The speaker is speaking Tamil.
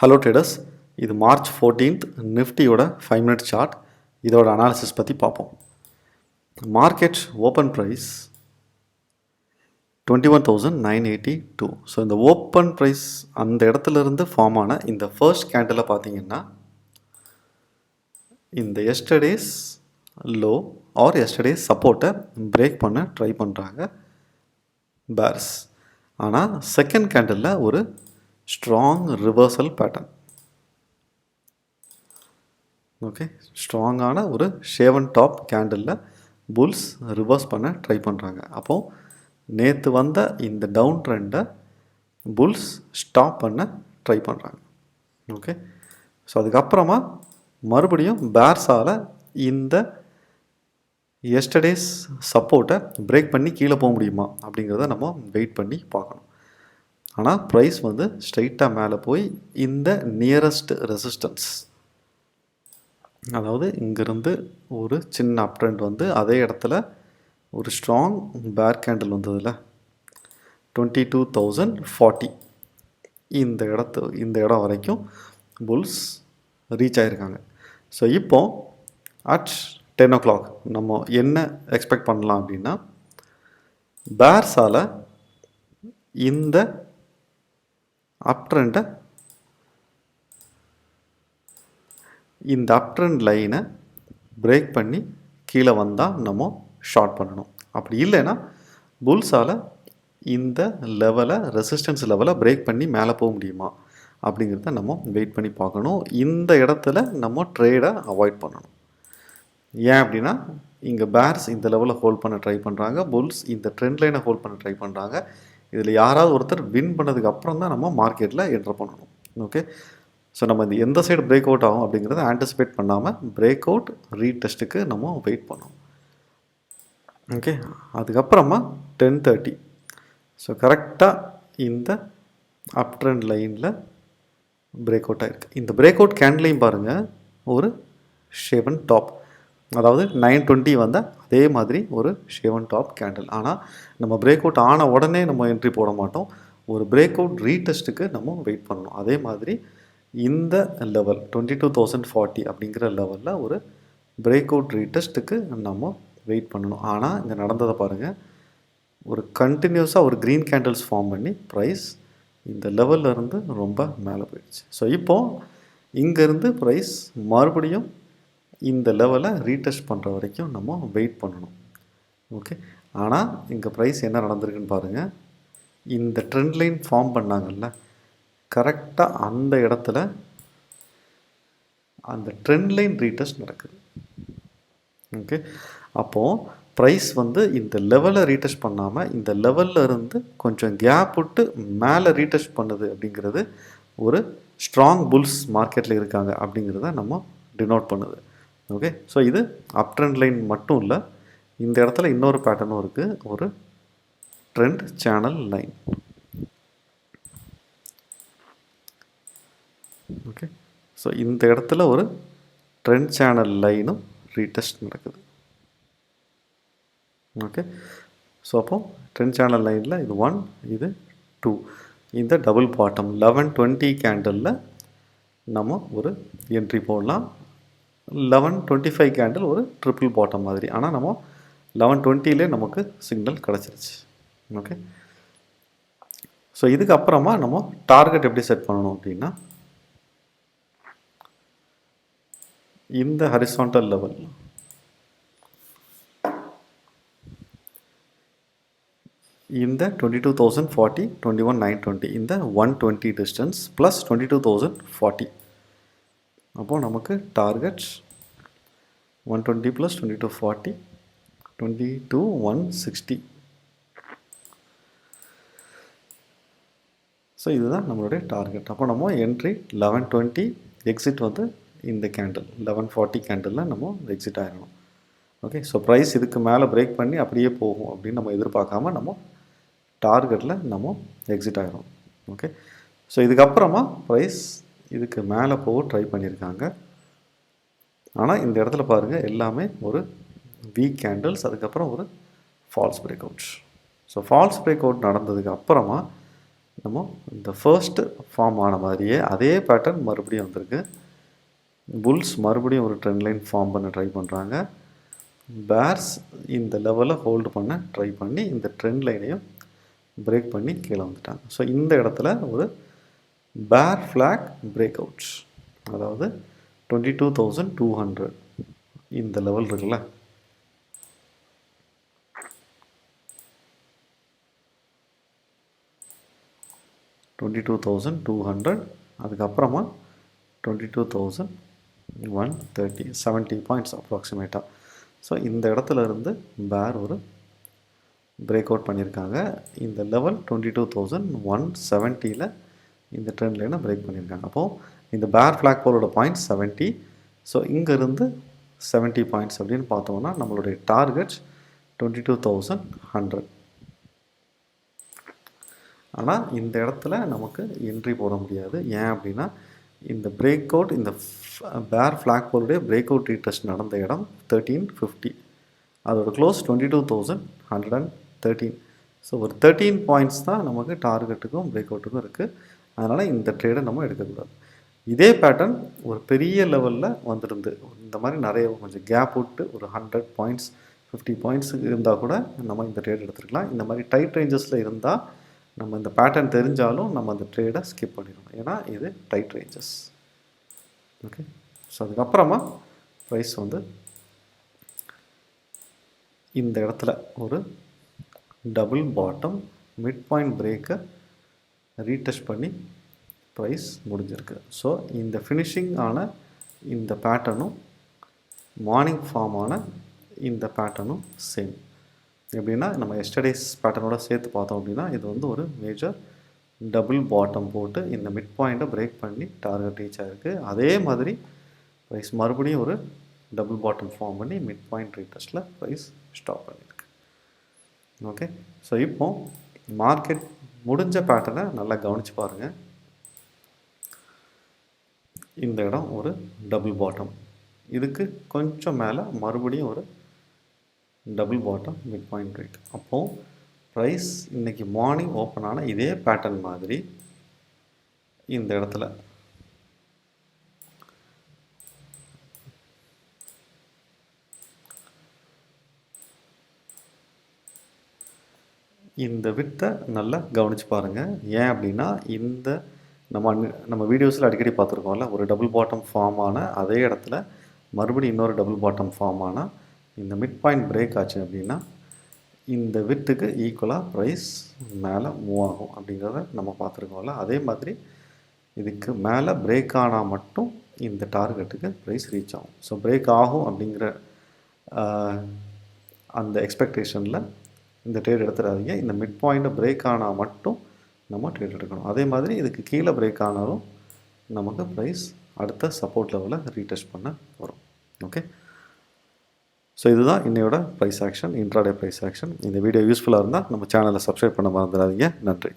ஹலோ ட்ரேடர்ஸ், இது மார்ச் 14th நிஃப்டியோட 5 மினிட் சார்ட். இதோட அனாலிசிஸ் பற்றி பார்ப்போம். Market open price 21,982. ஸோ இந்த ஓப்பன் ப்ரைஸ் அந்த இடத்துல இருந்து ஃபார்ம் ஆன இந்த ஃபர்ஸ்ட் கேண்டில் பார்த்தீங்கன்னா இந்த எஸ்டர்டேஸ் லோ ஆர் எஸ்டர்டேஸ் சப்போர்ட்டை பிரேக் பண்ண ட்ரை பண்ணுறாங்க பேர்ஸ். ஆனால் செகண்ட் கேண்டிலில் ஒரு ஸ்ட்ராங் ரிவர்சல் பேட்டர்ன். ஓகே, ஸ்ட்ராங்கான ஒரு ஷேவன் டாப் கேண்டிலில் புல்ஸ் ரிவர்ஸ் பண்ண ட்ரை பண்ணுறாங்க. அப்போது நேற்று வந்த இந்த டவுன் ட்ரெண்டை புல்ஸ் ஸ்டாப் பண்ண ட்ரை பண்ணுறாங்க. ஓகே, ஸோ அதுக்கப்புறமா மறுபடியும் பேர்ஸால் இந்த எஸ்டர்டேஸ் சப்போர்ட்டை பிரேக் பண்ணி கீழே போக முடியுமா அப்படிங்கிறத நம்ம வெயிட் பண்ணி பார்க்கணும். ஆனால் ப்ரைஸ் வந்து ஸ்ட்ரைட்டாக மேலே போய் இந்த நியரஸ்ட் ரெசிஸ்டன்ஸ், அதாவது இங்கேருந்து ஒரு சின்ன அப் ட்ரெண்ட் வந்து அதே இடத்துல ஒரு ஸ்ட்ராங் பேர் கேண்டில் வந்ததில்ல 22,040, இந்த இடம் வரைக்கும் புல்ஸ் ரீச் ஆகிருக்காங்க. ஸோ இப்போ அட் 10 o'clock நம்ம என்ன எக்ஸ்பெக்ட் பண்ணலாம் அப்படின்னா, பேர்ஸால் இந்த அப்ட்ரெண்டை இந்த அப்ட்ரெண்ட் லைனை பிரேக் பண்ணி கீழே வந்தால் நம்ம ஷார்ட் பண்ணணும். அப்படி இல்லைன்னா புல்ஸால் இந்த லெவலை ரெசிஸ்டன்ஸ் லெவலை பிரேக் பண்ணி மேலே போக முடியுமா அப்படிங்கிறத நம்ம வெயிட் பண்ணி பார்க்கணும். இந்த இடத்துல நம்ம ட்ரேடை அவாய்ட் பண்ணணும். ஏன் அப்படின்னா இங்கே பேர்ஸ் இந்த லெவலில் ஹோல்ட் பண்ண ட்ரை பண்ணுறாங்க, புல்ஸ் இந்த ட்ரெண்ட் லைனை ஹோல்ட் பண்ண ட்ரை பண்ணுறாங்க. இதில் யாராவது ஒருத்தர் வின் பண்ணதுக்கு அப்புறம் தான் நம்ம மார்க்கெட்டில் என்டர் பண்ணணும். ஓகே, ஸோ நம்ம இந்த எந்த சைடு பிரேக் அவுட் ஆகும் அப்படிங்கிறத ஆன்டிசிபேட் பண்ணாமல் பிரேக் அவுட் ரீடெஸ்ட்டுக்கு நம்ம வெயிட் பண்ணணும். ஓகே, அதுக்கப்புறமா 10:30 ஸோ கரெக்டாக இந்த அப் ட்ரெண்ட் லைனில் பிரேக் அவுட் ஆகிருக்கு. இந்த பிரேக் அவுட் கேண்ட்லையும் பாருங்கள், ஒரு ஷேவன் டாப், அதாவது 920 வந்தால் அதே மாதிரி ஒரு ஷேவன் டாப் கேண்டில். ஆனால் நம்ம பிரேக் அவுட் ஆன உடனே நம்ம என்ட்ரி போட மாட்டோம், ஒரு பிரேக் அவுட் ரீடெஸ்ட்டுக்கு நம்ம வெயிட் பண்ணணும். அதே மாதிரி இந்த லெவல் 22,040 அப்படிங்கிற லெவலில் ஒரு பிரேக் அவுட் ரீடெஸ்ட்டுக்கு நம்ம வெயிட் பண்ணணும். ஆனால் இங்கே நடந்ததை பாருங்கள், ஒரு கண்டினியூஸாக ஒரு க்ரீன் கேண்டில்ஸ் ஃபார்ம் பண்ணி ப்ரைஸ் இந்த லெவலில் இருந்து ரொம்ப மேலே போயிடுச்சு. ஸோ இப்போது இங்கேருந்து ப்ரைஸ் மறுபடியும் இந்த லெவலை ரீடெஸ்ட் பண்ணுற வரைக்கும் நம்ம வெயிட் பண்ணணும். ஓகே, ஆனால் இங்கே ப்ரைஸ் என்ன நடந்திருக்குன்னு பாருங்கள், இந்த ட்ரெண்ட் லைன் ஃபார்ம் பண்ணாங்கல்ல, கரெக்டாக அந்த இடத்துல அந்த ட்ரெண்ட் லைன் ரீடெஸ்ட் நடக்குது. ஓகே, அப்போது ப்ரைஸ் வந்து இந்த லெவலை ரீடெஸ்ட் பண்ணாமல் இந்த லெவலில் இருந்து கொஞ்சம் கேப் விட்டு மேலே ரீடெஸ்ட் பண்ணுது அப்படிங்கிறது ஒரு ஸ்ட்ராங் புல்ஸ் மார்க்கெட்டில் இருக்காங்க அப்படிங்கிறத நம்ம டினோட் பண்ணுது. ஓகே, ஸோ இது அப் ட்ரெண்ட் லைன் மட்டும் இல்லை, இந்த இடத்துல இன்னொரு பேட்டர்னும் இருக்குது, ஒரு trend channel line. Okay, so இந்த இடத்துல ஒரு ட்ரெண்ட் சேனல் லைனும் ரீடெஸ்ட் நடக்குது. ஓகே, ஸோ அப்போ ட்ரெண்ட் சேனல் லைனில் இது 1, இது 2, இந்த டபுள் பாட்டம் 1120 கேண்டலில் நம்ம ஒரு என்ட்ரி போடலாம். 1125 கேண்டில் ஒரு ட்ரிபிள் பாட்டம் மாதிரி, ஆனால் நம்ம 1120லே நமக்கு சிக்னல் கிடச்சிருச்சு. ஓகே, ஸோ இதுக்கப்புறமா நம்ம டார்கெட் எப்படி செட் பண்ணணும் அப்படின்னா, இந்த ஹரிசாண்டல் லெவல், இந்த 22,040, 21,920, இந்த 120 டிஸ்டன்ஸ் ப்ளஸ் 22,040. அப்போது நமக்கு டார்கெட் 120 + 2240, 22,160. ஸோ இதுதான் நம்மளுடைய டார்கெட். அப்போ நம்ம என்ட்ரி 1120, எக்ஸிட் வந்து இந்த கேண்டில் 1140 கேண்டிலில் நம்ம எக்ஸிட் ஆகிடணும். ஓகே, ஸோ ப்ரைஸ் இதுக்கு மேலே பிரேக் பண்ணி அப்படியே போகும் அப்படின்னு நம்ம எதிர்பார்க்காம நம்ம டார்கெட்டில் நம்ம எக்ஸிட் ஆகிடும். ஓகே, ஸோ இதுக்கப்புறமா ப்ரைஸ் இதுக்கு மேலே போக ட்ரை பண்ணியிருக்காங்க. ஆனால் இந்த இடத்துல பாருங்கள், எல்லாமே ஒரு வீக் கேண்டில்ஸ், அதுக்கப்புறம் ஒரு falls break outs. So falls break out நடந்ததுக்கு அப்புறமா நம்ம இந்த ஃபர்ஸ்ட் ஃபார்ம் ஆன மாதிரியே அதே பேட்டர்ன் மறுபடியும் வந்திருக்கு. புல்ஸ் மறுபடியும் ஒரு ட்ரெண்ட் லைன் ஃபார்ம் பண்ண ட்ரை பண்ணுறாங்க. பேர்ஸ் இந்த லெவலில் ஹோல்டு பண்ண ட்ரை பண்ணி இந்த ட்ரெண்ட் லைனையும் பிரேக் பண்ணி கீழே வந்துட்டாங்க. ஸோ இந்த இடத்துல ஒரு பேர் ஃப்ளாக் பிரேக் அவுட்ஸ், அதாவது 22,200 இந்த லெவல் இருக்குல்ல, $22,200, அதுக்கப்புறமா 22,130, 70 பாயிண்ட்ஸ் அப்ராக்சிமேட்டாக. ஸோ இந்த இடத்துல இருந்து பேர் ஒரு பிரேக் அவுட் பண்ணியிருக்காங்க. இந்த லெவல் 22,170ல் இந்த ட்ரெண்ட் லைனை பிரேக் பண்ணியிருக்காங்க. அப்போது இந்த பேர் ஃப்ளாக் போலோட பாயிண்ட்ஸ் 70. ஸோ இங்கேருந்து 70 பாயிண்ட்ஸ் அப்படின்னு பார்த்தோம்னா நம்மளுடைய டார்கெட்ஸ் 22,100. ஆனால் இந்த இடத்துல நமக்கு என்ட்ரி போட முடியாது. ஏன் அப்படின்னா இந்த பிரேக் அவுட், இந்த பேர் ஃப்ளாக் போலுடைய பிரேக் அவுட் ரீடெஸ்ட் நடந்த இடம் 1350, அதோட க்ளோஸ் 22,113. ஸோ ஒரு 13 பாயிண்ட்ஸ் தான் நமக்கு டார்கெட்டுக்கும் பிரேக் அவுட்டுக்கும் இருக்குது. அதனால் இந்த ட்ரேடை நம்ம எடுக்கக்கூடாது. இதே பேட்டர்ன் ஒரு பெரிய லெவலில் வந்துருந்து இந்த மாதிரி நிறைய கொஞ்சம் கேப் விட்டு ஒரு 100 பாயிண்ட்ஸ் 50 பாயிண்ட்ஸ் இருந்தால் கூட நம்ம இந்த ட்ரேட் எடுத்துருக்கலாம். இந்த மாதிரி டைட் ரேஞ்சஸில் இருந்தால் நம்ம இந்த பேட்டர்ன் தெரிஞ்சாலும் நம்ம அந்த ட்ரேடை ஸ்கிப் பண்ணிடணும். ஏன்னா இது டைட் ரேஞ்சஸ். ஓகே, ஸோ அதுக்கப்புறமா ப்ரைஸ் வந்து இந்த இடத்துல ஒரு டபுள் பாட்டம் மிட் பாயிண்ட் பிரேக்கை ரீடெஸ்ட் பண்ணி ப்ரைஸ் முடிஞ்சிருக்கு. ஸோ இந்த ஃபினிஷிங் ஆன இந்த பேட்டர்னும் மார்னிங் ஃபார்ம் ஆன இந்த பேட்டர்னும் சேம். எப்படின்னா நம்ம எஸ்டர்டேஸ் பேட்டர்னோட சேர்த்து பார்த்தோம் அப்படின்னா இது வந்து ஒரு மேஜர் டபுள் பாட்டம் போட்டு இந்த மிட் பாயிண்ட்டை பிரேக் பண்ணி டார்கெட் ரீச் ஆகிருக்கு. அதே மாதிரி ப்ரைஸ் மறுபடியும் ஒரு டபுள் பாட்டம் ஃபார்ம் பண்ணி மிட் பாயிண்ட் ரீடெஸ்ட்டில் ப்ரைஸ் ஸ்டாப் பண்ணியிருக்கு. ஓகே, ஸோ இப்போது மார்க்கெட் முடிஞ்ச பேட்டர்னை நல்லா கவனித்து பாருங்கள். இந்த இடம் ஒரு டபுள் பாட்டம், இதுக்கு கொஞ்சம் மேலே மறுபடியும் ஒரு double bottom mid point break. அப்போது ப்ரைஸ் இன்றைக்கி மார்னிங் ஓப்பன் ஆன இதே பேட்டர்ன் மாதிரி இந்த இடத்துல இந்த வித்தை நல்லா கவனித்து பாருங்கள். ஏன் அப்படின்னா இந்த நம்ம வீடியோஸில் அடிக்கடி பார்த்துருக்கோம்ல, ஒரு டபுள் பாட்டம் ஃபார்ம் ஆன அதே இடத்துல மறுபடியும் இன்னொரு டபுள் பாட்டம் ஃபார்ம் ஆனால் இந்த மிட் பாயிண்ட் பிரேக் ஆச்சு அப்படின்னா இந்த வித்துக்கு ஈக்குவலாக ப்ரைஸ் மேலே மூவ் ஆகும் அப்படிங்கிறத நம்ம பார்த்துருக்கோம்ல. அதே மாதிரி இதுக்கு மேலே பிரேக் ஆனால் மட்டும் இந்த டார்கெட்டுக்கு ப்ரைஸ் ரீச் ஆகும். ஸோ பிரேக் ஆகும் அப்படிங்கிற அந்த எக்ஸ்பெக்டேஷனில் இந்த ட்ரேட் எடுத்துடாதீங்க. இந்த மிட் பாயிண்ட்டை பிரேக் ஆனால் மட்டும் நம்ம ட்ரேட் எடுக்கணும். அதே மாதிரி இதுக்கு கீழே பிரேக் ஆனாலும் நமக்கு ப்ரைஸ் அடுத்த சப்போர்ட் லெவலில் ரீடெஸ்ட் பண்ண வரும். ஓகே, ஸோ இதுதான் இன்னையோட price action, intraday price action. இந்த வீடியோ யூஸ்ஃபுல்லாக இருந்தால் நம்ம சேனலை சப்ஸ்கிரைப் பண்ண மறந்துடாதீங்க. நன்றி.